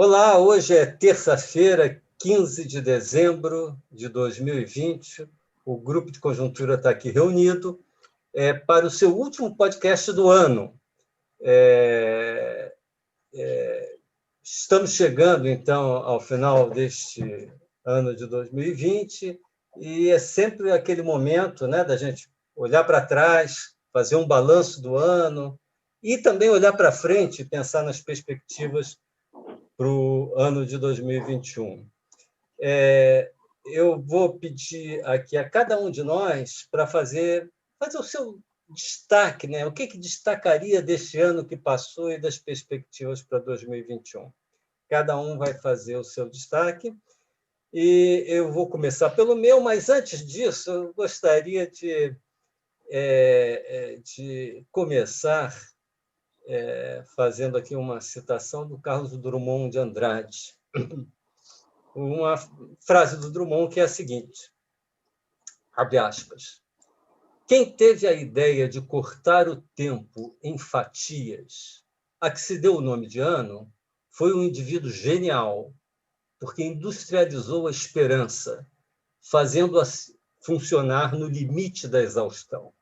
Olá, hoje é terça-feira, 15 de dezembro de 2020. O Grupo de Conjuntura está aqui reunido para o seu último podcast do ano. Estamos chegando, então, ao final deste ano de 2020 e é sempre aquele momento, né, da gente olhar para trás, fazer um balanço do ano e também olhar para frente e pensar nas perspectivas para o ano de 2021. Eu vou pedir aqui a cada um de nós para fazer o seu destaque, né? O que destacaria deste ano que passou e das perspectivas para 2021. Cada um vai fazer o seu destaque e eu vou começar pelo meu, mas antes disso eu gostaria de começar fazendo aqui uma citação do Carlos Drummond de Andrade. Uma frase do Drummond que é a seguinte, abre aspas, quem teve a ideia de cortar o tempo em fatias, a que se deu o nome de ano, foi um indivíduo genial, porque industrializou a esperança, fazendo-a funcionar no limite da exaustão.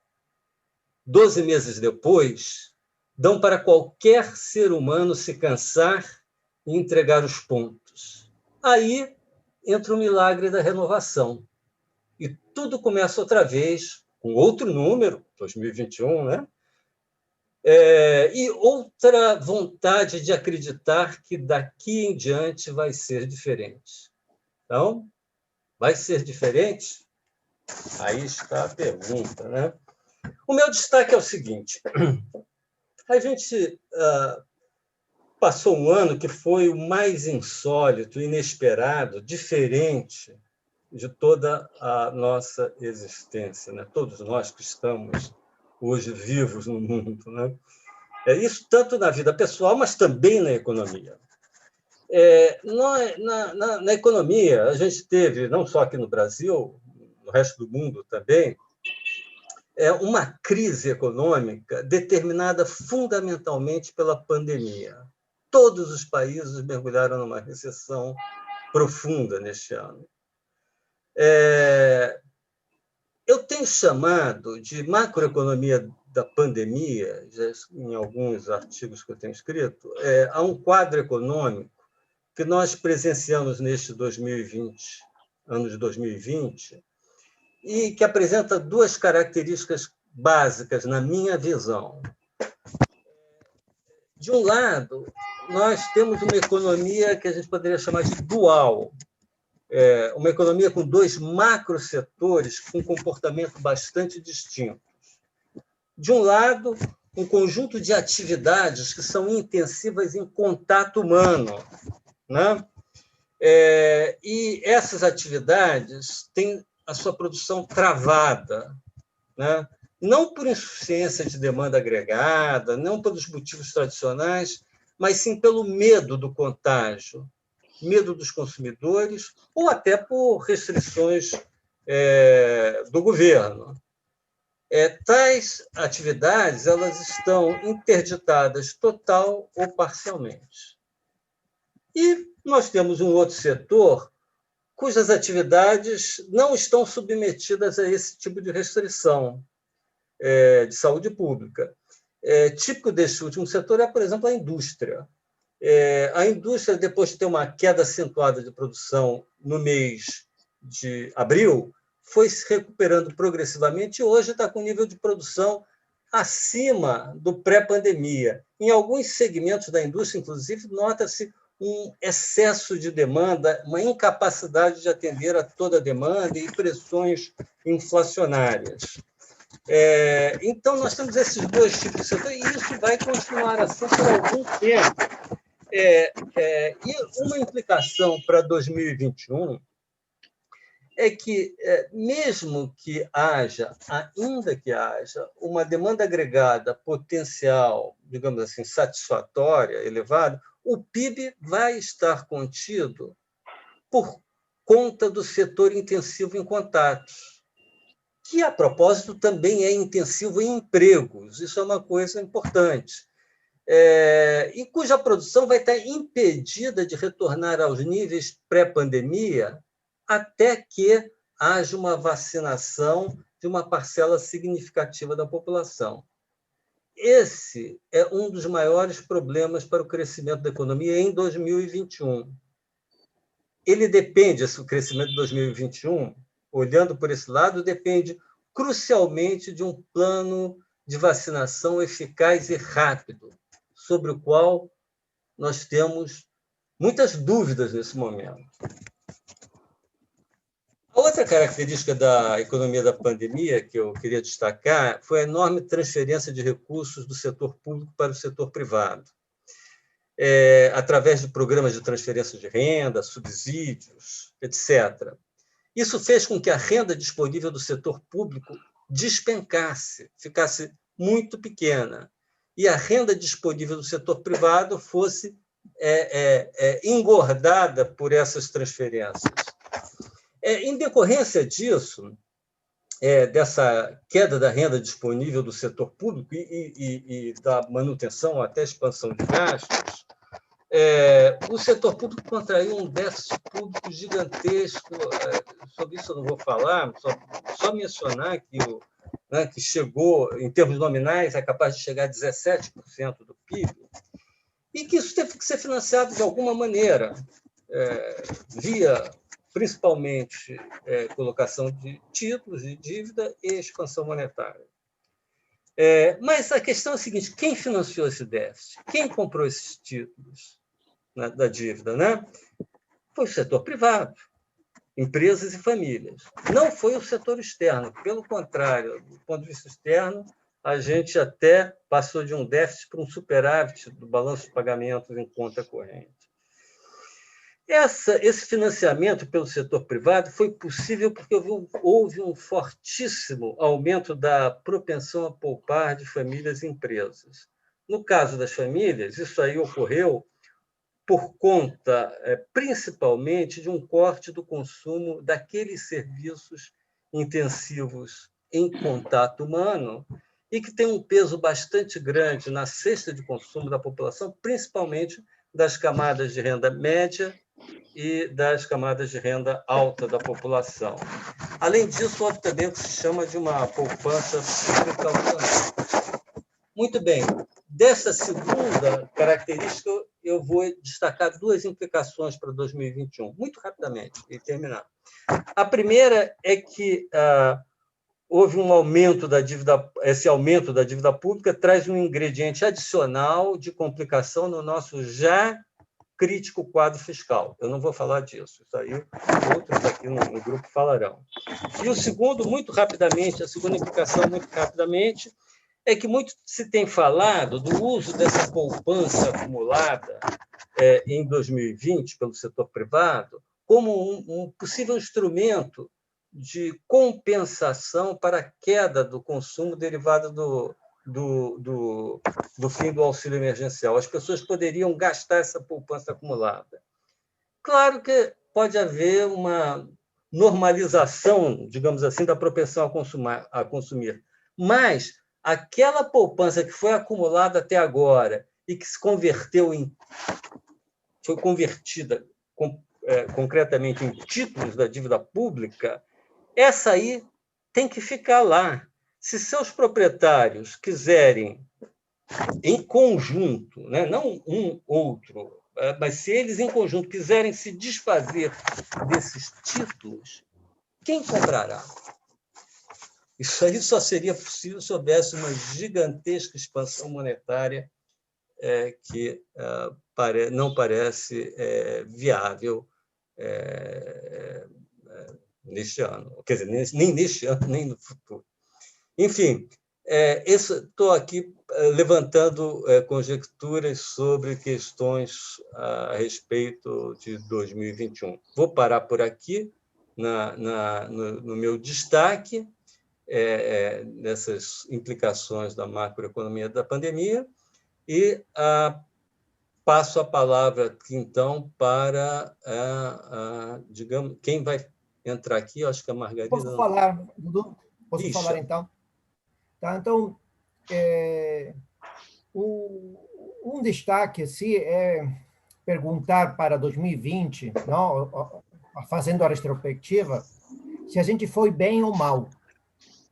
12 meses depois, dão para qualquer ser humano se cansar e entregar os pontos. Aí entra o milagre da renovação. E tudo começa outra vez, com outro número, 2021, né? E outra vontade de acreditar que daqui em diante vai ser diferente. Então, vai ser diferente? Aí está a pergunta, né? O meu destaque é o seguinte, a gente passou um ano que foi o mais insólito, inesperado, diferente de toda a nossa existência, né? Todos nós que estamos hoje vivos no mundo, né? Isso tanto na vida pessoal, mas também na economia. Na economia, a gente teve, não só aqui no Brasil, no resto do mundo também, uma crise econômica determinada fundamentalmente pela pandemia. Todos os países mergulharam numa recessão profunda neste ano. Eu tenho chamado de macroeconomia da pandemia, já em alguns artigos que eu tenho escrito, a um quadro econômico que nós presenciamos neste 2020, ano de 2020, e que apresenta duas características básicas, na minha visão. De um lado, nós temos uma economia que a gente poderia chamar de dual, uma economia com dois macrosetores com comportamento bastante distintos. De um lado, um conjunto de atividades que são intensivas em contato humano, né? E essas atividades têm a sua produção travada, né? Não por insuficiência de demanda agregada, não pelos motivos tradicionais, mas sim pelo medo do contágio, medo dos consumidores ou até por restrições do governo. Tais atividades elas estão interditadas total ou parcialmente. E nós temos um outro setor cujas atividades não estão submetidas a esse tipo de restrição de saúde pública. Típico desse último setor é, por exemplo, a indústria. A indústria, depois de ter uma queda acentuada de produção no mês de abril, foi se recuperando progressivamente e hoje está com nível de produção acima do pré-pandemia. Em alguns segmentos da indústria, inclusive, nota-se um excesso de demanda, uma incapacidade de atender a toda a demanda e pressões inflacionárias. Então, nós temos esses dois tipos de setor e isso vai continuar assim por algum tempo. E uma implicação para 2021 é que, mesmo que haja, ainda que haja, uma demanda agregada potencial, digamos assim, satisfatória, elevada, o PIB vai estar contido por conta do setor intensivo em contatos, que, a propósito, também é intensivo em empregos. Isso é uma coisa importante. e cuja produção vai estar impedida de retornar aos níveis pré-pandemia até que haja uma vacinação de uma parcela significativa da população. Esse é um dos maiores problemas para o crescimento da economia em 2021. Ele depende, esse crescimento de 2021, olhando por esse lado, depende crucialmente de um plano de vacinação eficaz e rápido, sobre o qual nós temos muitas dúvidas nesse momento. A outra característica da economia da pandemia que eu queria destacar foi a enorme transferência de recursos do setor público para o setor privado, através de programas de transferência de renda, subsídios, etc. Isso fez com que a renda disponível do setor público despencasse, ficasse muito pequena, e a renda disponível do setor privado fosse engordada por essas transferências. Em decorrência disso, dessa queda da renda disponível do setor público e da manutenção até expansão de gastos, o setor público contraiu um déficit público gigantesco. Sobre isso eu não vou falar, só mencionar que chegou, em termos nominais, é capaz de chegar a 17% do PIB, e que isso teve que ser financiado de alguma maneira, via, principalmente, colocação de títulos de dívida e expansão monetária. Mas a questão é a seguinte: quem financiou esse déficit? Quem comprou esses títulos da dívida, né? Foi o setor privado, empresas e famílias. Não foi o setor externo. Pelo contrário, do ponto de vista externo, a gente até passou de um déficit para um superávit do balanço de pagamentos em conta corrente. Esse financiamento pelo setor privado foi possível porque houve um fortíssimo aumento da propensão a poupar de famílias e empresas. No caso das famílias, isso aí ocorreu por conta, principalmente, de um corte do consumo daqueles serviços intensivos em contato humano e que tem um peso bastante grande na cesta de consumo da população, principalmente das camadas de renda média e das camadas de renda alta da população. Além disso, houve também o que se chama de uma poupança precaucionária. Muito bem. Dessa segunda característica, eu vou destacar duas implicações para 2021, muito rapidamente, e terminar. A primeira é que houve um aumento da dívida, esse aumento da dívida pública traz um ingrediente adicional de complicação no nosso já crítico quadro fiscal. Eu não vou falar disso, isso aí outros aqui no grupo falarão. E o segundo, muito rapidamente, a segunda implicação, muito rapidamente, é que muito se tem falado do uso dessa poupança acumulada em 2020 pelo setor privado como um possível instrumento de compensação para a queda do consumo derivada do fim do auxílio emergencial. As pessoas poderiam gastar essa poupança acumulada. Claro que pode haver uma normalização, digamos assim, da propensão a consumir, mas aquela poupança que foi acumulada até agora e que se converteu foi convertida concretamente em títulos da dívida pública, essa aí tem que ficar lá. Se seus proprietários quiserem, em conjunto, né, não um outro, mas se eles em conjunto quiserem se desfazer desses títulos, quem comprará? Isso aí só seria possível se houvesse uma gigantesca expansão monetária que não parece viável neste ano. Quer dizer, nem neste ano, nem no futuro. Enfim, estou aqui levantando conjecturas sobre questões a respeito de 2021. Vou parar por aqui no meu destaque, nessas implicações da macroeconomia da pandemia, e passo a palavra aqui, então, para, digamos, quem vai entrar aqui, eu acho que a Margarida... Posso falar, Dudu? Posso falar, então? Tá, então, o um destaque assim, é perguntar para 2020, não, fazendo a retrospectiva, se a gente foi bem ou mal,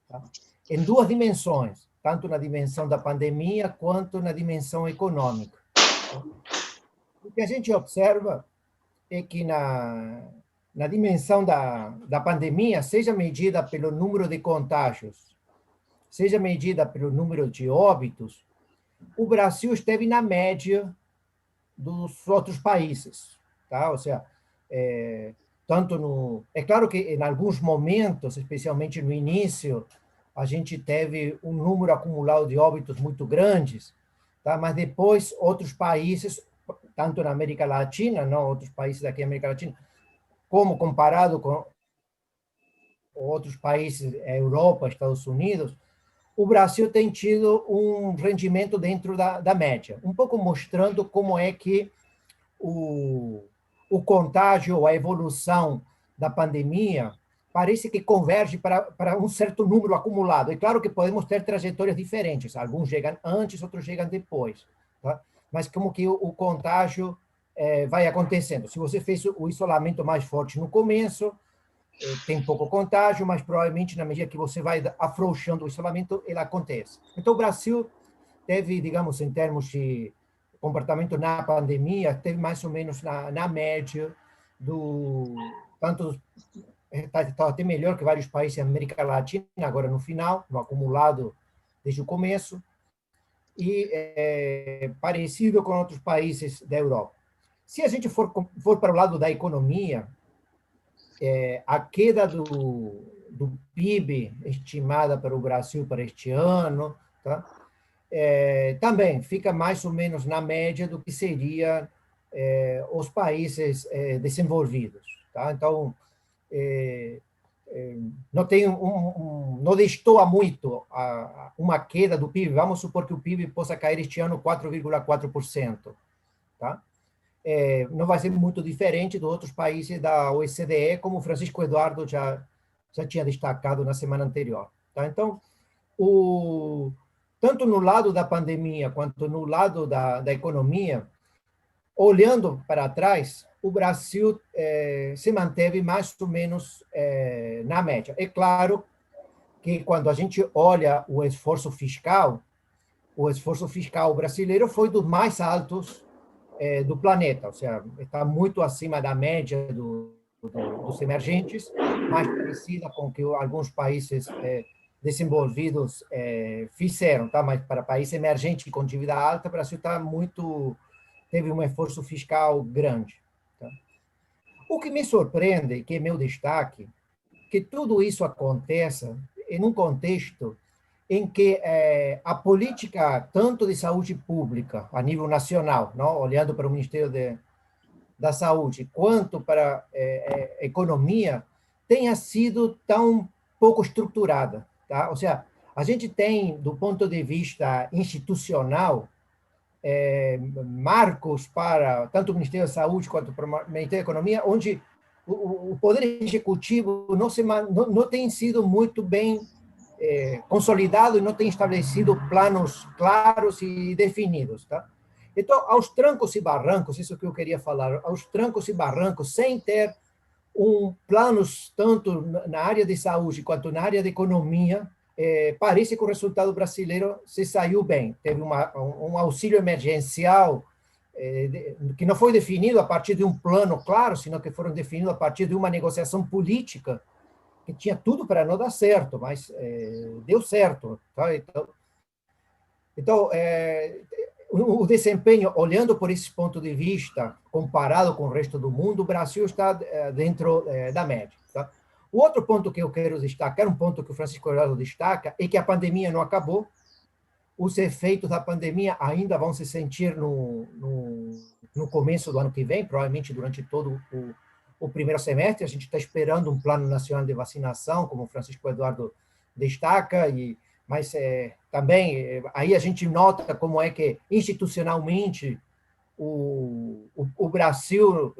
tá? Em duas dimensões, tanto na dimensão da pandemia quanto na dimensão econômica. Tá? O que a gente observa é que na dimensão da pandemia, seja medida pelo número de contágios, seja medida pelo número de óbitos, o Brasil esteve na média dos outros países, tá? Ou seja, tanto no... É claro que em alguns momentos, especialmente no início, a gente teve um número acumulado de óbitos muito grandes, tá? Mas depois outros países, tanto na América Latina, não, outros países daqui da América Latina, como comparado com outros países, Europa, Estados Unidos, o Brasil tem tido um rendimento dentro da média, um pouco mostrando como é que o contágio, a evolução da pandemia, parece que converge para um certo número acumulado. É claro que podemos ter trajetórias diferentes, alguns chegam antes, outros chegam depois, tá? Mas como que o contágio vai acontecendo. Se você fez o isolamento mais forte no começo, tem pouco contágio, mas provavelmente na medida que você vai afrouxando o isolamento, ele acontece. Então, o Brasil teve, digamos, em termos de comportamento na pandemia, teve mais ou menos na média tanto está até melhor que vários países da América Latina, agora no final, no acumulado desde o começo, e parecido com outros países da Europa. Se a gente for para o lado da economia, a queda do PIB estimada para o Brasil para este ano, tá? Também fica mais ou menos na média do que seria os países desenvolvidos, tá? Então, não tem não destoa muito uma queda do PIB. Vamos supor que o PIB possa cair este ano 4,4%, tá? Não vai ser muito diferente de outros países da OCDE, como o Francisco Eduardo já tinha destacado na semana anterior. Tá? Então, tanto no lado da pandemia quanto no lado da economia, olhando para trás, o Brasil se manteve mais ou menos na média. É claro que quando a gente olha o esforço fiscal brasileiro foi dos mais altos do planeta, ou seja, está muito acima da média dos emergentes, mais parecida com o que alguns países desenvolvidos fizeram, tá? Mas para país emergente com dívida alta, o Brasil teve um esforço fiscal grande. Tá? O que me surpreende, que é meu destaque, que tudo isso aconteça em um contexto em que a política, tanto de saúde pública, a nível nacional, não? Olhando para o Ministério da Saúde, quanto para a economia, tenha sido tão pouco estruturada. Tá? Ou seja, a gente tem, do ponto de vista institucional, marcos para tanto o Ministério da Saúde quanto para o Ministério da Economia, onde o Poder Executivo não tem sido muito bem consolidado e não tem estabelecido planos claros e definidos. Tá? Então, aos trancos e barrancos, isso que eu queria falar, aos trancos e barrancos, sem ter planos tanto na área de saúde quanto na área de economia, parece que o resultado brasileiro se saiu bem. Teve um auxílio emergencial que não foi definido a partir de um plano claro, sino que foram definidos a partir de uma negociação política que tinha tudo para não dar certo, mas deu certo. Tá? Então, o desempenho, olhando por esse ponto de vista, comparado com o resto do mundo, o Brasil está dentro da média. Tá? O outro ponto que eu quero destacar, um ponto que o Francisco Eduardo destaca, é que a pandemia não acabou. Os efeitos da pandemia ainda vão se sentir no começo do ano que vem, provavelmente durante todo o primeiro semestre. A gente está esperando um plano nacional de vacinação, como o Francisco Eduardo destaca, mas também aí a gente nota como é que institucionalmente o Brasil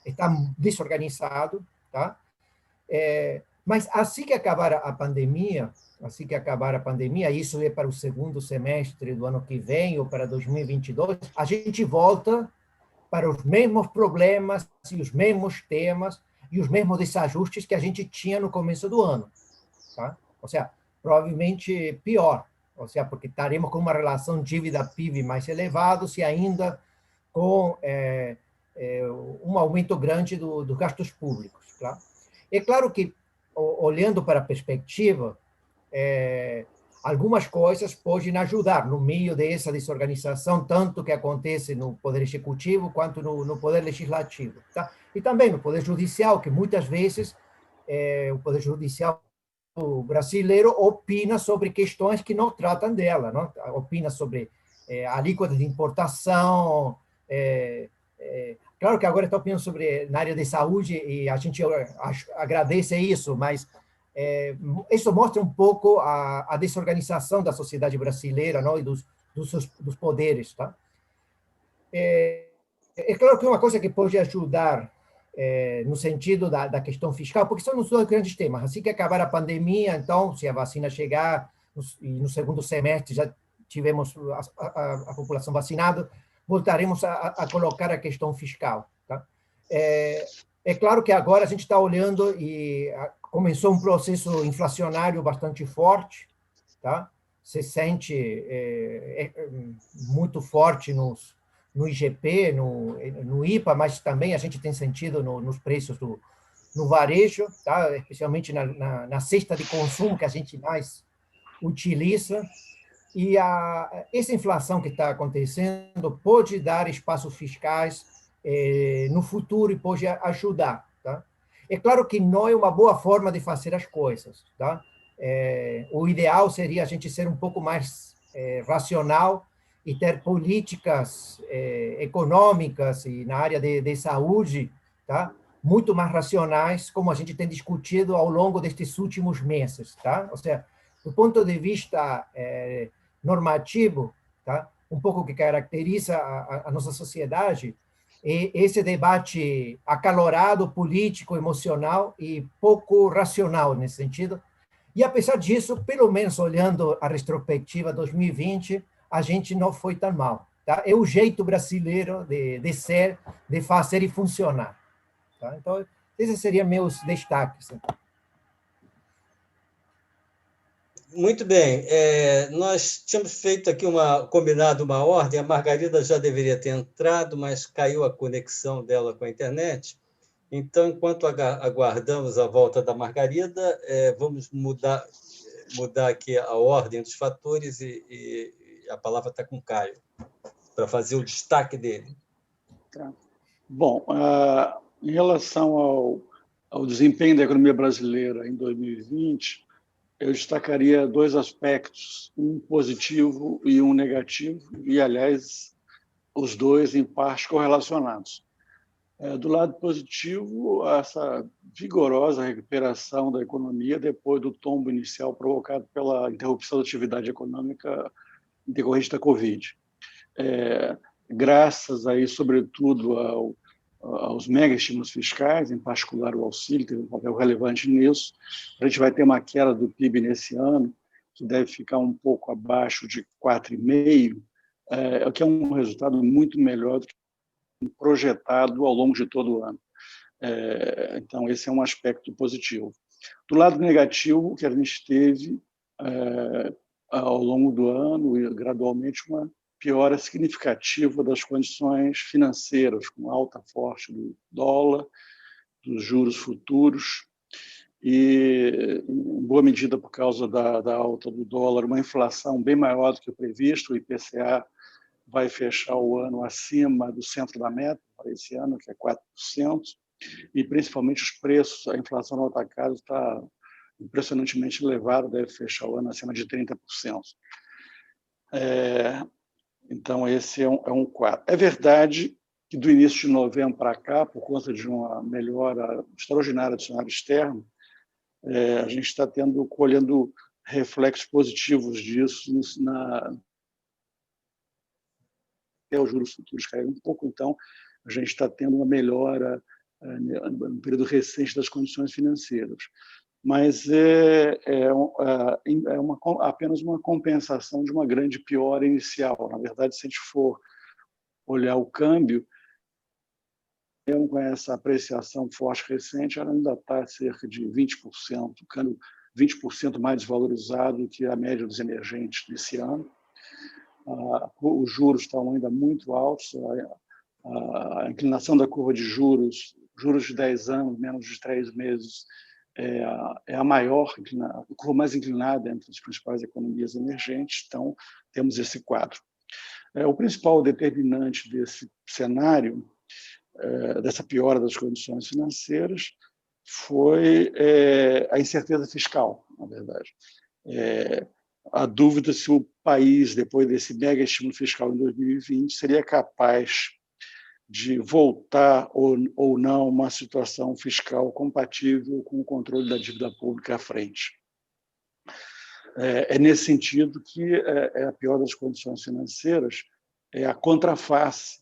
está desorganizado, tá? Mas assim que acabar a pandemia, isso é para o segundo semestre do ano que vem ou para 2022, a gente volta para os mesmos problemas e os mesmos temas e os mesmos desajustes que a gente tinha no começo do ano, tá? Ou seja, provavelmente pior, ou seja, porque estaremos com uma relação dívida-PIB mais elevado e ainda com um aumento grande dos gastos públicos, claro. É claro que, olhando para a perspectiva, algumas coisas podem ajudar no meio dessa desorganização, tanto que acontece no Poder Executivo quanto no Poder Legislativo. Tá? E também no Poder Judicial, que muitas vezes o Poder Judicial brasileiro opina sobre questões que não tratam dela, não? Opina sobre a alíquota de importação. Claro que agora está opinando sobre na área de saúde e a gente agradece isso, mas isso mostra um pouco a desorganização da sociedade brasileira, não? E dos poderes, tá? É claro que uma coisa que pode ajudar no sentido da questão fiscal, porque são os dois grandes temas. Assim que acabar a pandemia, então, se a vacina chegar, e no segundo semestre já tivemos a população vacinada, voltaremos a colocar a questão fiscal. Tá? É claro que agora a gente está olhando e começou um processo inflacionário bastante forte, tá? Se sente muito forte no IGP, no IPA, mas também a gente tem sentido nos preços no varejo, tá? Especialmente na cesta de consumo que a gente mais utiliza. E essa inflação que está acontecendo pode dar espaços fiscais no futuro e pode ajudar. Tá? É claro que não é uma boa forma de fazer as coisas. Tá? O ideal seria a gente ser um pouco mais racional e ter políticas econômicas e na área de saúde, tá? Muito mais racionais, como a gente tem discutido ao longo destes últimos meses. Tá? Ou seja, do ponto de vista normativo, tá? Um pouco que caracteriza a nossa sociedade, esse debate acalorado, político, emocional e pouco racional nesse sentido. E, apesar disso, pelo menos olhando a retrospectiva 2020, a gente não foi tão mal. Tá? É o jeito brasileiro de ser, de fazer e funcionar. Tá? Então, esses seriam meus destaques. Muito bem. Nós tínhamos feito aqui combinado uma ordem, a Margarida já deveria ter entrado, mas caiu a conexão dela com a internet. Então, enquanto aguardamos a volta da Margarida, vamos mudar aqui a ordem dos fatores e a palavra está com o Caio, para fazer o destaque dele. Tá. Bom, em relação ao desempenho da economia brasileira em 2020, eu destacaria dois aspectos, um positivo e um negativo, e, aliás, os dois, em parte, correlacionados. Do lado positivo, essa vigorosa recuperação da economia depois do tombo inicial provocado pela interrupção da atividade econômica decorrente da Covid. Graças, aí, sobretudo, aos mega-estímulos fiscais, em particular o auxílio, que tem um papel relevante nisso, a gente vai ter uma queda do PIB nesse ano, que deve ficar um pouco abaixo de 4,5%, o que é um resultado muito melhor do que projetado ao longo de todo o ano. Então, esse é um aspecto positivo. Do lado negativo, que a gente teve, ao longo do ano, e gradualmente, uma piora significativa das condições financeiras, com alta forte do dólar, dos juros futuros, e, em boa medida, por causa da alta do dólar, uma inflação bem maior do que o previsto. O IPCA vai fechar o ano acima do centro da meta, para esse ano, que é 4%, e principalmente os preços, a inflação no atacado está impressionantemente elevada, deve fechar o ano acima de 30%. Então, esse é um quadro. É verdade que, do início de novembro para cá, por conta de uma melhora extraordinária do cenário externo, a gente está colhendo reflexos positivos disso até os juros futuros caíram um pouco, então a gente está tendo uma melhora no período recente das condições financeiras. mas apenas uma compensação de uma grande piora inicial. Na verdade, se a gente for olhar o câmbio, mesmo com essa apreciação forte recente, ela ainda está cerca de 20%, o câmbio 20% mais desvalorizado do que a média dos emergentes desse ano. Os juros estão ainda muito altos, a inclinação da curva de juros de 10 anos, menos de 3 meses, é a maior, a curva mais inclinada entre as principais economias emergentes. Então, temos esse quadro. O principal determinante desse cenário, dessa piora das condições financeiras, foi a incerteza fiscal, na verdade. A dúvida se o país, depois desse mega estímulo fiscal em 2020, seria capaz de voltar ou não a uma situação fiscal compatível com o controle da dívida pública à frente. É nesse sentido que a pior das condições financeiras é a contraface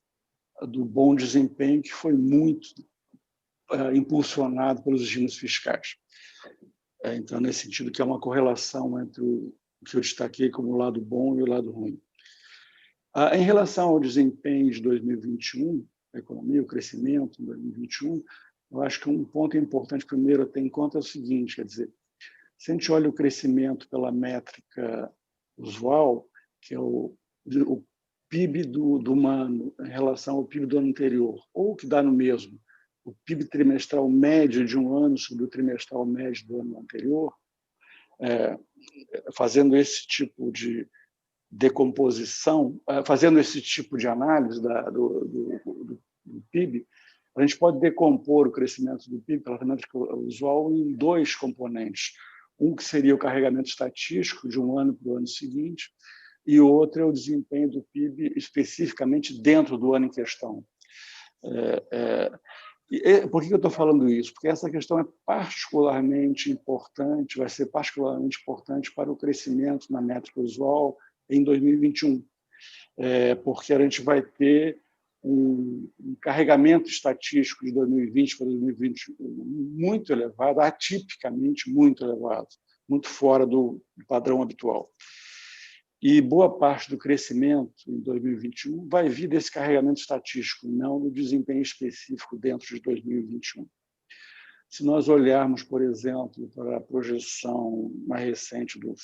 do bom desempenho, que foi muito impulsionado pelos estímulos fiscais. Então, nesse sentido, que há uma correlação entre o que eu destaquei como o lado bom e o lado ruim. Em relação ao desempenho de 2021, a economia, o crescimento em 2021, eu acho que um ponto importante primeiro a ter em conta é o seguinte, quer dizer, se a gente olha o crescimento pela métrica usual, que é o PIB do ano em relação ao PIB do ano anterior, ou que dá no mesmo, o PIB trimestral médio de um ano sobre o trimestral médio do ano anterior, fazendo esse tipo de decomposição, fazendo esse tipo de análise do PIB, a gente pode decompor o crescimento do PIB pela métrica usual em dois componentes. Um que seria o carregamento estatístico de um ano para o ano seguinte, e o outro é o desempenho do PIB especificamente dentro do ano em questão. Por que eu estou falando isso? Porque essa questão é particularmente importante, vai ser particularmente importante para o crescimento na métrica usual em 2021, porque a gente vai ter um carregamento estatístico de 2020 para 2021 muito elevado, atipicamente muito elevado, muito fora do padrão habitual. E boa parte do crescimento em 2021 vai vir desse carregamento estatístico, não do desempenho específico dentro de 2021. Se nós olharmos, por exemplo, para a projeção mais recente do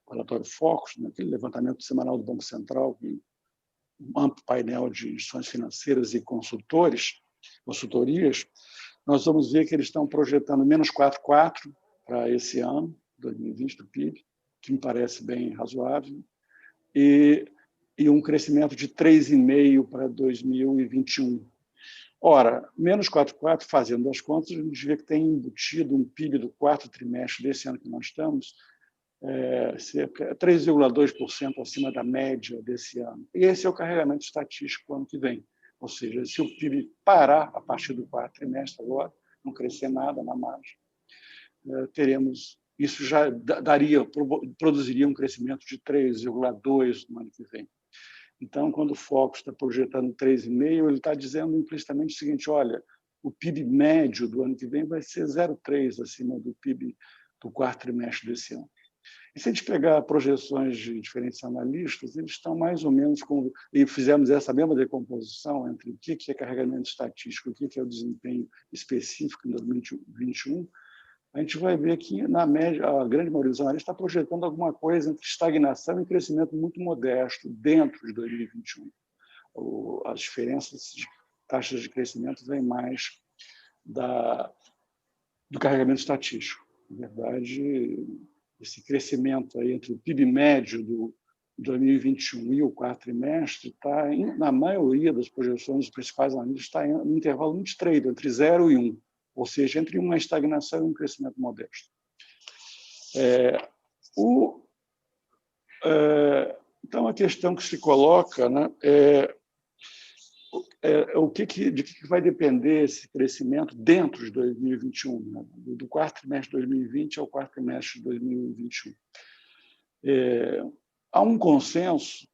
relatório Focus, aquele levantamento semanal do Banco Central, um amplo painel de instituições financeiras e consultorias, nós vamos ver que eles estão projetando menos 4,4% para esse ano, 2020, do PIB, que me parece bem razoável, e um crescimento de 3,5% para 2021. Ora, menos 4,4%, fazendo as contas, a gente vê que tem embutido um PIB do quarto trimestre desse ano que nós estamos, cerca de 3,2% acima da média desse ano. E esse é o carregamento estatístico do ano que vem. Ou seja, se o PIB parar a partir do quarto trimestre agora, não crescer nada na margem, isso já produziria um crescimento de 3,2% no ano que vem. Então, quando o Focus está projetando 3,5%, ele está dizendo implicitamente o seguinte: olha, o PIB médio do ano que vem vai ser 0,3% acima do PIB do quarto trimestre desse ano. E se a gente pegar projeções de diferentes analistas, eles estão mais ou menos e fizemos essa mesma decomposição entre o que é carregamento estatístico e o que é o desempenho específico em 2021, a gente vai ver que, na média, a grande maioria dos analistas está projetando alguma coisa entre estagnação e crescimento muito modesto dentro de 2021. As diferenças de taxas de crescimento vêm mais do carregamento estatístico. Na verdade, esse crescimento aí entre o PIB médio do 2021 e o quarto trimestre está, na maioria das projeções dos principais analistas, está em um intervalo muito estreito, entre 0 e 1%. Ou seja, entre uma estagnação e um crescimento modesto. Então, a questão que se coloca, né, de que vai depender esse crescimento dentro de 2021, né, do quarto trimestre de 2020 ao quarto trimestre de 2021. Há um consenso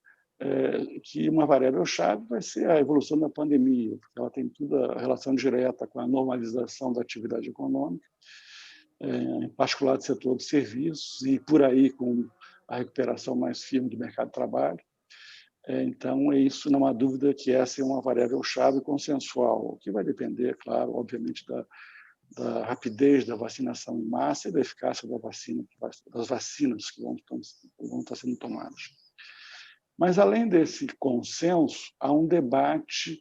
que uma variável-chave vai ser a evolução da pandemia, porque ela tem toda a relação direta com a normalização da atividade econômica, em particular do setor de serviços, e por aí com a recuperação mais firme do mercado de trabalho. Então, isso não há dúvida que essa é uma variável-chave consensual, o que vai depender, claro, obviamente, da rapidez da vacinação em massa e da eficácia das vacinas que vão estar sendo tomadas. Mas, além desse consenso, há um debate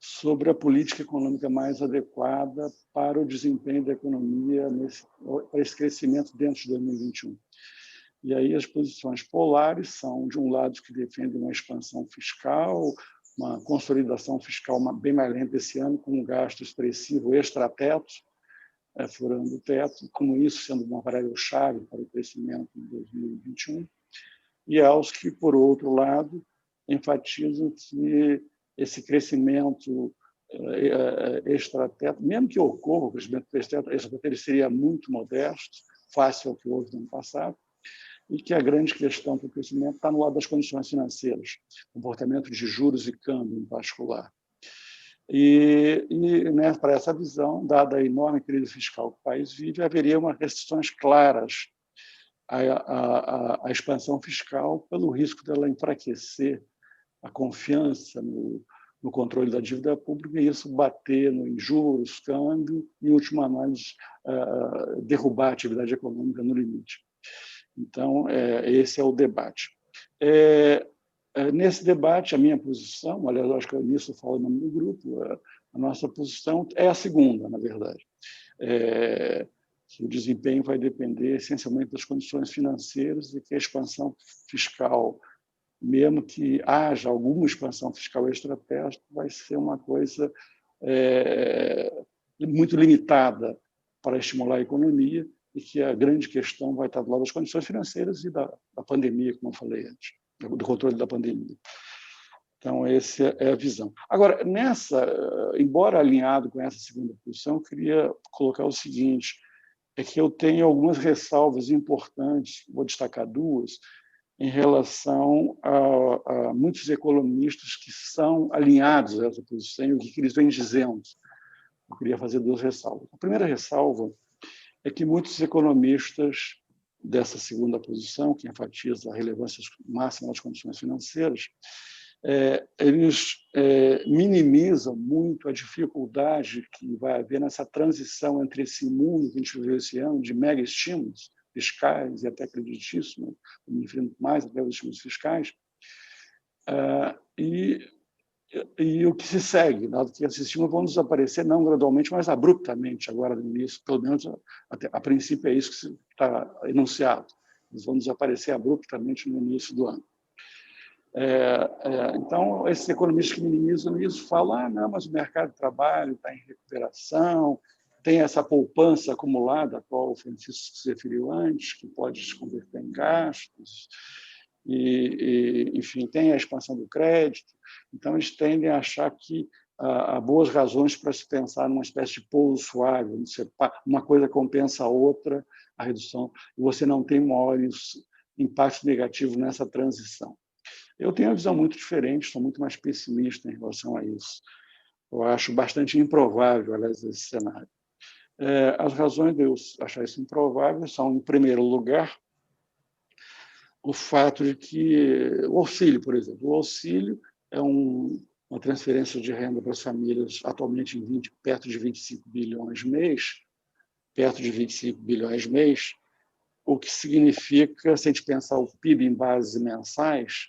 sobre a política econômica mais adequada para o desempenho da economia, para esse crescimento dentro de 2021. E aí as posições polares são, de um lado, que defendem uma expansão fiscal, uma consolidação fiscal bem mais lenta esse ano, com um gasto expressivo extra-teto, furando o teto, como isso sendo uma variável-chave para o crescimento em 2021, e aos que, por outro lado, enfatizam que esse crescimento extra-teto, mesmo que ocorra o crescimento extra-teto, ele seria muito modesto, face ao que houve no ano passado, e que a grande questão para o crescimento está no lado das condições financeiras, comportamento de juros e câmbio, em particular. E né, para essa visão, dada a enorme crise fiscal que o país vive, haveria umas restrições claras à expansão fiscal pelo risco dela enfraquecer a confiança no controle da dívida pública e isso bater em juros, câmbio e, em última análise, derrubar a atividade econômica no limite. Então, esse é o debate. Nesse debate, a minha posição, aliás, eu acho que nisso eu falo em nome do grupo, a nossa posição é a segunda, na verdade. Que o desempenho vai depender essencialmente das condições financeiras e que a expansão fiscal, mesmo que haja alguma expansão fiscal extraterrestre, vai ser uma coisa muito limitada para estimular a economia e que a grande questão vai estar do lado das condições financeiras e da pandemia, como eu falei antes, do controle da pandemia. Então, essa é a visão. Agora, embora alinhado com essa segunda posição, eu queria colocar o seguinte, que eu tenho algumas ressalvas importantes, vou destacar duas, em relação a muitos economistas que são alinhados a essa posição e o que eles vêm dizendo. Eu queria fazer duas ressalvas. A primeira ressalva é que muitos economistas dessa segunda posição, que enfatiza a relevância máxima das condições financeiras, eles minimizam muito a dificuldade que vai haver nessa transição entre esse mundo que a gente viveu esse ano de mega estímulos fiscais e até creditícios, mais até os estímulos fiscais, e o que se segue, dado que esses estímulos vão desaparecer não gradualmente, mas abruptamente agora no início, pelo menos a princípio é isso que está enunciado. Eles vão desaparecer abruptamente no início do ano. Então, esses economistas que minimizam isso falam, não, mas o mercado de trabalho está em recuperação, tem essa poupança acumulada, a qual o Francisco se referiu antes, que pode se converter em gastos, enfim, tem a expansão do crédito. Então, eles tendem a achar que há boas razões para se pensar numa espécie de pouso suave, uma coisa compensa a outra, a redução, e você não tem maiores impactos negativos nessa transição. Eu tenho uma visão muito diferente, sou muito mais pessimista em relação a isso. Eu acho bastante improvável, aliás, esse cenário. As razões de eu achar isso improvável são, em primeiro lugar, o fato de que o auxílio, por exemplo, o auxílio é uma transferência de renda para as famílias atualmente perto de 25 bilhões mês, o que significa, se a gente pensar o PIB em bases mensais,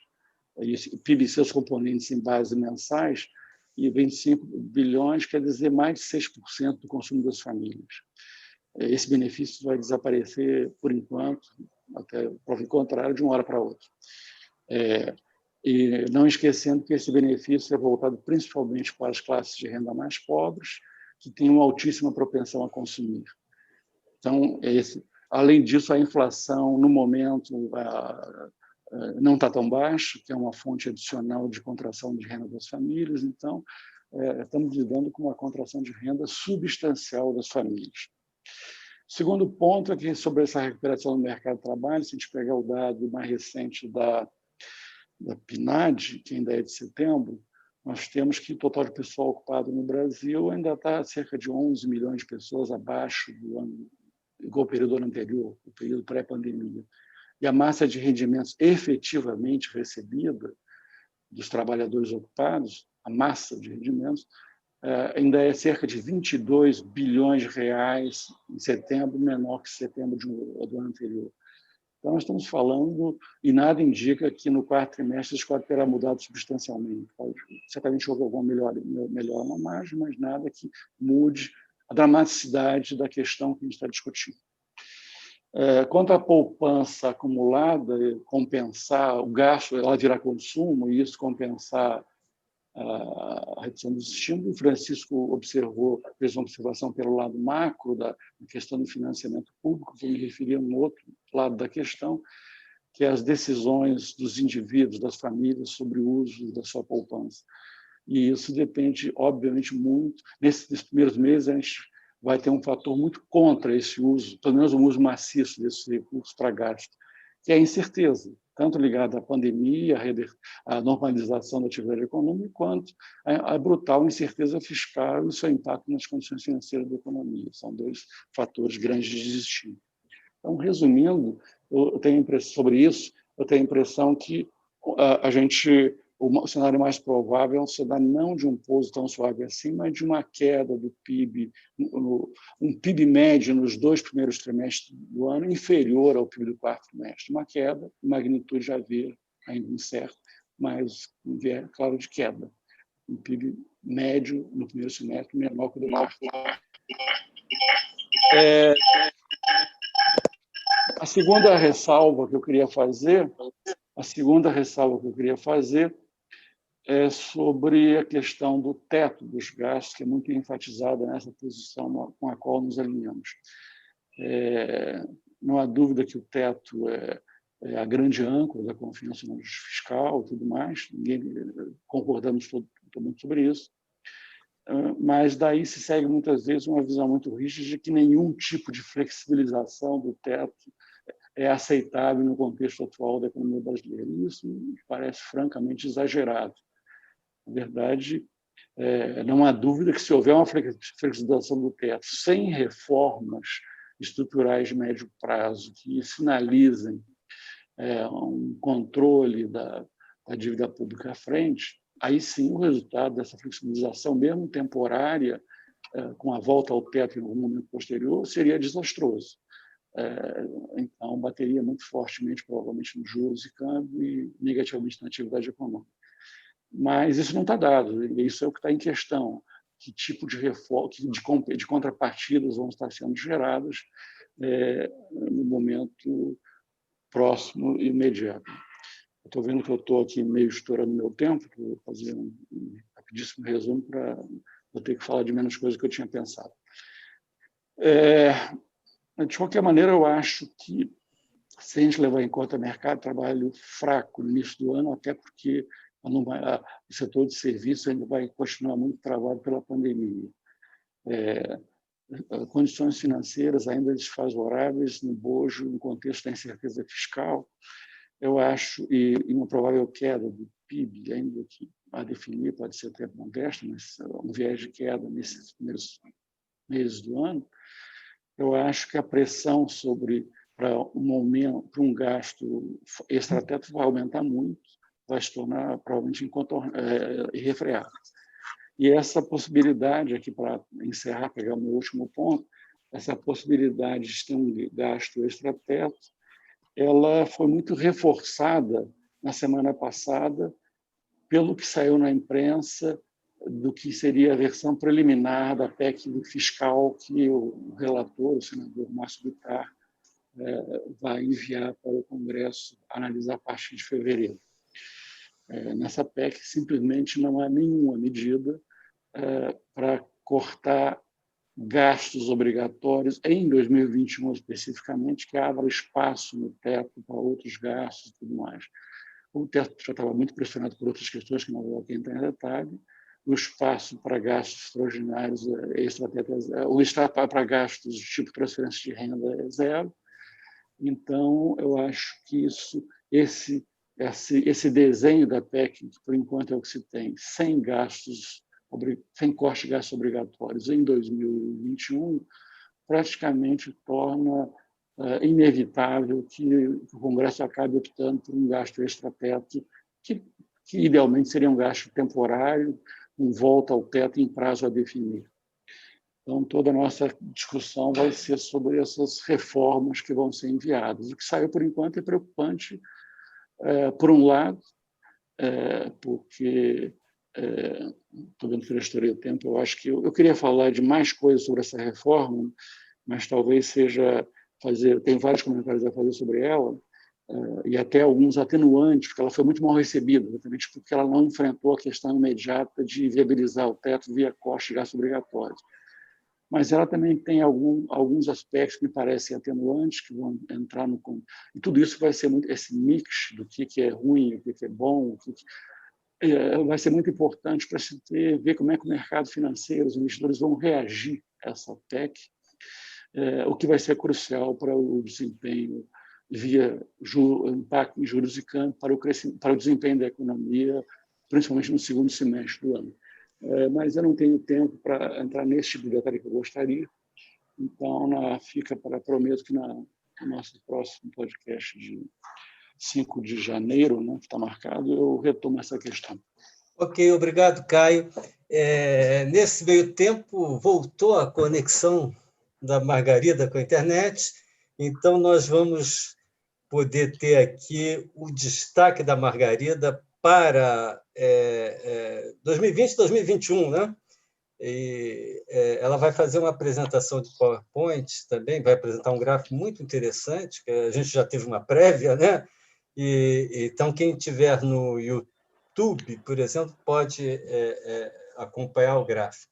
o PIB e seus componentes em bases mensais, e 25 bilhões quer dizer mais de 6% do consumo das famílias. Esse benefício vai desaparecer, por enquanto, até prova em contrário, de uma hora para outra. E não esquecendo que esse benefício é voltado principalmente para as classes de renda mais pobres, que têm uma altíssima propensão a consumir. Então, além disso, a inflação, no momento, não está tão baixa, que é uma fonte adicional de contração de renda das famílias. Então, estamos lidando com uma contração de renda substancial das famílias. Segundo ponto é que, sobre essa recuperação do mercado de trabalho, se a gente pegar o dado mais recente da PNAD, que ainda é de setembro, nós temos que o total de pessoal ocupado no Brasil ainda está cerca de 11 milhões de pessoas abaixo do ano igual ao período anterior, o período pré-pandemia, e a massa de rendimentos efetivamente recebida dos trabalhadores ocupados, a massa de rendimentos, ainda é cerca de 22 bilhões de reais em setembro, menor que setembro do ano anterior. Então, nós estamos falando, e nada indica que no quarto trimestre isso pode ter mudado substancialmente. Certamente houve alguma melhora na margem, mas nada que mude a dramaticidade da questão que a gente está discutindo. Quanto à poupança acumulada, compensar o gasto, ela virar consumo, e isso compensar a redução dos estímulos, o Francisco fez uma observação pelo lado macro da questão do financiamento público, que eu me referi a um outro lado da questão, que é as decisões dos indivíduos, das famílias, sobre o uso da sua poupança. E isso depende, obviamente, muito. Nesses primeiros meses, a gente vai ter um fator muito contra esse uso, pelo menos um uso maciço desses recursos para gasto, que é a incerteza, tanto ligada à pandemia, à normalização da atividade econômica, quanto à brutal incerteza fiscal e o seu impacto nas condições financeiras da economia. São dois fatores grandes de existir. Então, resumindo, eu tenho impressão sobre isso, eu tenho a impressão que o cenário mais provável é um cenário não de um pouso tão suave assim, mas de uma queda do PIB, um PIB médio nos 2 primeiros trimestres do ano inferior ao PIB do quarto trimestre. Uma queda, magnitude já vê, ainda incerto, mas claro, de queda. Um PIB médio no primeiro semestre menor que o do quarto. A segunda ressalva que eu queria fazer é sobre a questão do teto dos gastos, que é muito enfatizada nessa posição com a qual nos alinhamos. Não há dúvida que o teto é a grande âncora da confiança no ajuste fiscal e tudo mais, concordamos todo mundo sobre isso, mas daí se segue muitas vezes uma visão muito rígida de que nenhum tipo de flexibilização do teto é aceitável no contexto atual da economia brasileira. E isso me parece francamente exagerado. Na verdade, não há dúvida que se houver uma flexibilização do teto sem reformas estruturais de médio prazo que sinalizem um controle da dívida pública à frente, aí sim o resultado dessa flexibilização, mesmo temporária, com a volta ao teto em algum momento posterior, seria desastroso. Então, bateria muito fortemente, provavelmente, nos juros e câmbio e negativamente na atividade econômica. Mas isso não está dado, e isso é o que está em questão. Que tipo de reforma, de contrapartidas vão estar sendo geradas no momento próximo e imediato. Estou vendo que eu estou aqui meio estourando meu tempo, vou fazer um rapidíssimo resumo para eu ter que falar de menos coisas que eu tinha pensado. De qualquer maneira, eu acho que, se a gente levar em conta o mercado de trabalho fraco no início do ano, até porque o setor de serviços ainda vai continuar muito travado pela pandemia. Condições financeiras ainda desfavoráveis no bojo, no contexto da incerteza fiscal, eu acho, e uma provável queda do PIB, ainda que a definir pode ser até modesta, mas um viés de queda nesses primeiros meses do ano, eu acho que a pressão para um gasto extrateto vai aumentar muito, vai se tornar provavelmente irrefreável. E essa possibilidade, aqui para encerrar, pegar o meu último ponto, essa possibilidade de ter um gasto extrateto, ela foi muito reforçada na semana passada pelo que saiu na imprensa do que seria a versão preliminar da PEC do fiscal que o relator, o senador Márcio Bittar, vai enviar para o Congresso analisar a partir de fevereiro. Nessa PEC, simplesmente não há nenhuma medida para cortar gastos obrigatórios em 2021 especificamente, que abra espaço no teto para outros gastos e tudo mais. O teto já estava muito pressionado por outras questões que não vou aqui entrar em detalhe. O espaço para gastos extraordinários, o espaço para gastos do tipo transferência de renda é zero. Então, eu acho que esse desenho da PEC, que por enquanto é o que se tem, sem corte de gastos obrigatórios em 2021, praticamente torna inevitável que o Congresso acabe optando por um gasto extrateto, que idealmente seria um gasto temporário, um volta ao teto em prazo a definir. Então, toda a nossa discussão vai ser sobre essas reformas que vão ser enviadas. O que saiu, por enquanto, é preocupante, por um lado, porque, estou vendo que eu já estourei o tempo, eu acho que eu queria falar de mais coisas sobre essa reforma, mas talvez seja tem vários comentários a fazer sobre ela, e até alguns atenuantes, porque ela foi muito mal recebida, exatamente porque ela não enfrentou a questão imediata de viabilizar o teto via corte de gastos obrigatórios. Mas ela também tem alguns aspectos que me parecem atenuantes, que vão entrar no... E tudo isso vai ser muito... Esse mix do que é ruim, o que é bom, vai ser muito importante para se ver como é que o mercado financeiro, os investidores vão reagir a essa PEC, o que vai ser crucial para o desempenho via impacto em juros e câmbio para o desempenho da economia, principalmente no segundo semestre do ano. Mas eu não tenho tempo para entrar nesse tipo de detalhe que eu gostaria, então prometo que no nosso próximo podcast de 5 de janeiro, né, que está marcado, eu retomo essa questão. Ok, obrigado, Caio. Nesse meio tempo, voltou a conexão da Margarida com a internet, então nós vamos poder ter aqui o destaque da Margarida para 2020 e 2021, né? E ela vai fazer uma apresentação de PowerPoint também, vai apresentar um gráfico muito interessante, que a gente já teve uma prévia, né? Então, quem estiver no YouTube, por exemplo, pode acompanhar o gráfico.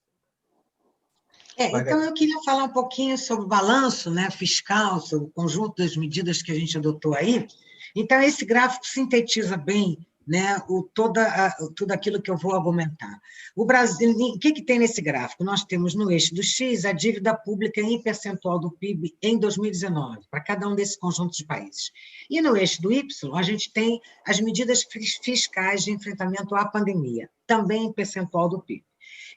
Então, eu queria falar um pouquinho sobre o balanço, né, fiscal, sobre o conjunto das medidas que a gente adotou aí. Então, esse gráfico sintetiza bem, né, tudo aquilo que eu vou argumentar. O Brasil, o que tem nesse gráfico? Nós temos no eixo do X a dívida pública em percentual do PIB em 2019, para cada um desses conjuntos de países. E no eixo do Y, a gente tem as medidas fiscais de enfrentamento à pandemia, também em percentual do PIB.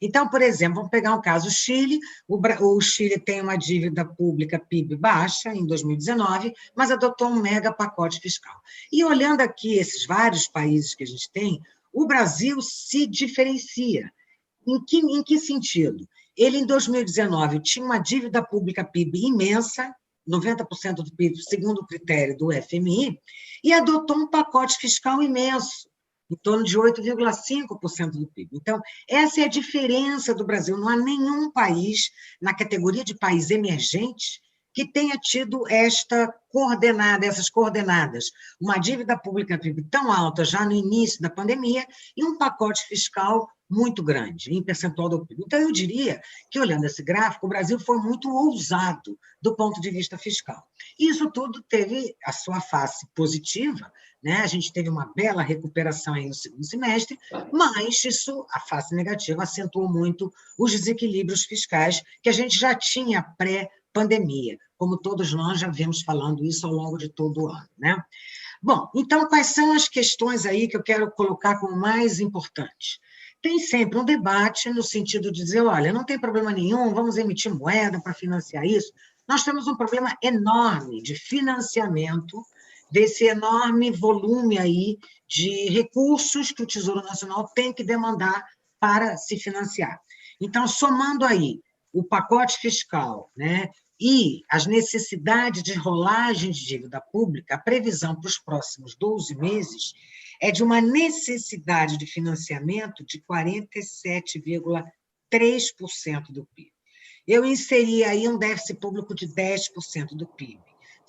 Então, por exemplo, vamos pegar um caso Chile. O Chile tem uma dívida pública PIB baixa em 2019, mas adotou um mega pacote fiscal. E olhando aqui esses vários países que a gente tem, o Brasil se diferencia. Em que sentido? Ele, em 2019, tinha uma dívida pública PIB imensa, 90% do PIB, segundo o critério do FMI, e adotou um pacote fiscal imenso, em torno de 8,5% do PIB. Então, essa é a diferença do Brasil. Não há nenhum país, na categoria de país emergente, que tenha tido essas coordenadas. Uma dívida pública PIB tão alta já no início da pandemia e um pacote fiscal muito grande, em percentual do PIB. Então, eu diria que, olhando esse gráfico, o Brasil foi muito ousado do ponto de vista fiscal. Isso tudo teve a sua face positiva, né? A gente teve uma bela recuperação aí no segundo semestre, mas a face negativa, acentuou muito os desequilíbrios fiscais que a gente já tinha pré-pandemia, como todos nós já vemos falando isso ao longo de todo o ano, né? Bom, então, quais são as questões aí que eu quero colocar como mais importantes? Tem sempre um debate no sentido de dizer, olha, não tem problema nenhum, vamos emitir moeda para financiar isso. Nós temos um problema enorme de financiamento desse enorme volume aí de recursos que o Tesouro Nacional tem que demandar para se financiar. Então, somando aí o pacote fiscal, né, e as necessidades de rolagem de dívida pública, a previsão para os próximos 12 meses é de uma necessidade de financiamento de 47,3% do PIB. Eu inseri aí um déficit público de 10% do PIB,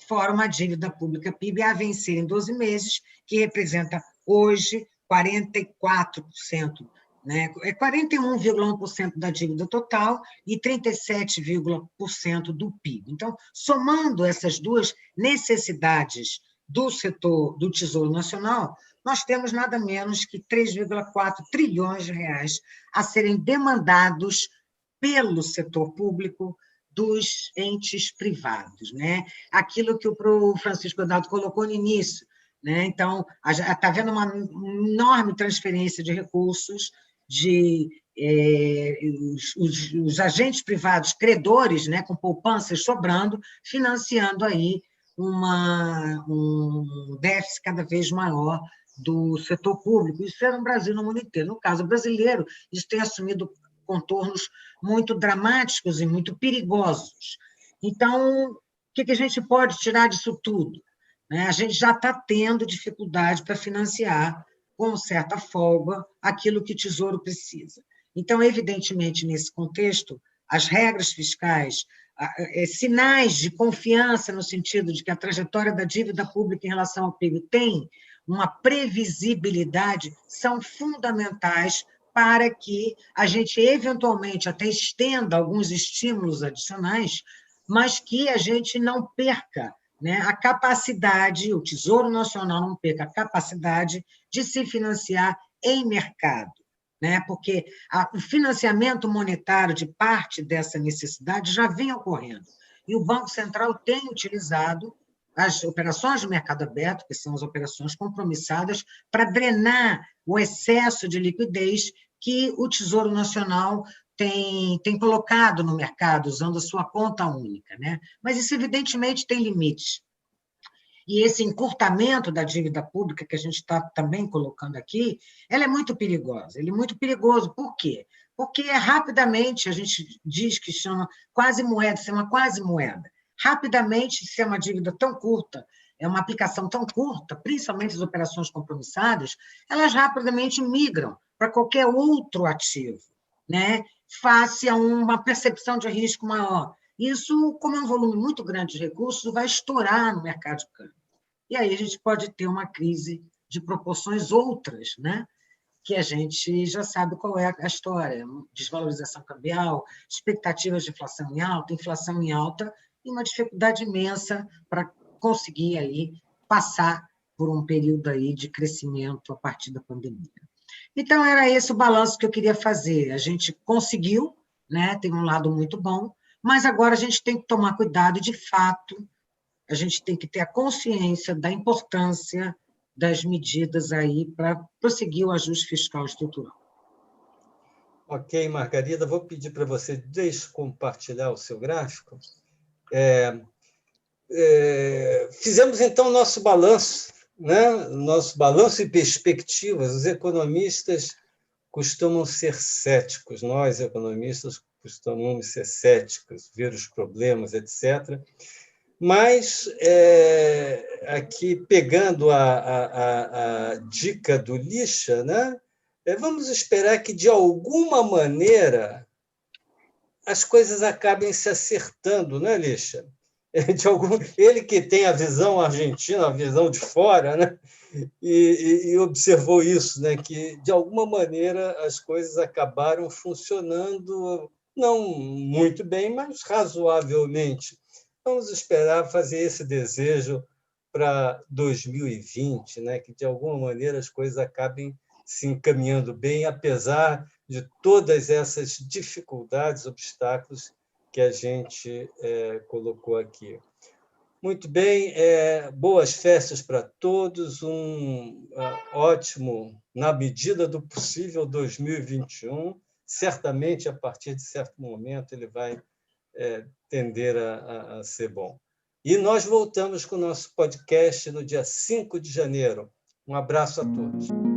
fora uma dívida pública PIB a vencer em 12 meses, que representa hoje 44%, né? É 41,1% da dívida total e 37,1% do PIB. Então, somando essas duas necessidades do setor do Tesouro Nacional, nós temos nada menos que 3,4 trilhões de reais a serem demandados pelo setor público dos entes privados, né? Aquilo que o Francisco Donaldo colocou no início, né? Então, está havendo uma enorme transferência de recursos de os agentes privados credores, né, com poupanças sobrando, financiando aí um déficit cada vez maior do setor público. Isso era no Brasil, no mundo inteiro. No caso brasileiro, isso tem assumido contornos muito dramáticos e muito perigosos. Então, o que a gente pode tirar disso tudo? A gente já está tendo dificuldade para financiar, com certa folga, aquilo que o Tesouro precisa. Então, evidentemente, nesse contexto, as regras fiscais, sinais de confiança no sentido de que a trajetória da dívida pública em relação ao PIB tem uma previsibilidade, são fundamentais para que a gente, eventualmente, até estenda alguns estímulos adicionais, mas que a gente não perca, né, a capacidade, o Tesouro Nacional não perca a capacidade de se financiar em mercado, né, porque o financiamento monetário de parte dessa necessidade já vem ocorrendo, e o Banco Central tem utilizado as operações de mercado aberto, que são as operações compromissadas, para drenar o excesso de liquidez que o Tesouro Nacional tem colocado no mercado, usando a sua conta única, né? Mas isso, evidentemente, tem limites. E esse encurtamento da dívida pública que a gente está também colocando aqui, ela é muito perigosa. Ele é muito perigoso. Por quê? Porque rapidamente, a gente diz que chama quase moeda, isso é uma quase moeda. Rapidamente, se é uma dívida tão curta, é uma aplicação tão curta, principalmente as operações compromissadas, elas rapidamente migram para qualquer outro ativo, né? Face a uma percepção de risco maior. Isso, como é um volume muito grande de recursos, vai estourar no mercado de câmbio. E aí a gente pode ter uma crise de proporções outras, né? Que a gente já sabe qual é a história. Desvalorização cambial, expectativas de inflação em alta, e uma dificuldade imensa para conseguir aí passar por um período aí de crescimento a partir da pandemia. Então, era esse o balanço que eu queria fazer. A gente conseguiu, né? Tem um lado muito bom, mas agora a gente tem que tomar cuidado, de fato, a gente tem que ter a consciência da importância das medidas aí para prosseguir o ajuste fiscal estrutural. Ok, Margarida, vou pedir para você descompartilhar o seu gráfico. Fizemos, então, nosso balanço, né? Nosso balanço e perspectivas. Os economistas costumam ser céticos, nós, economistas, costumamos ser céticos, ver os problemas, etc. Mas, aqui, pegando a dica do Licha, né? Vamos esperar que, de alguma maneira, as coisas acabem se acertando, né, Licha? Ele que tem a visão argentina, a visão de fora, né? E observou isso, né? Que, de alguma maneira, as coisas acabaram funcionando, não muito bem, mas razoavelmente. Vamos esperar fazer esse desejo para 2020, né? Que, de alguma maneira, as coisas acabem se encaminhando bem, apesar de todas essas dificuldades, obstáculos que a gente colocou aqui. Muito bem, boas festas para todos, um ótimo, na medida do possível, 2021. Certamente, a partir de certo momento, ele vai tender a ser bom. E nós voltamos com o nosso podcast no dia 5 de janeiro. Um abraço a todos.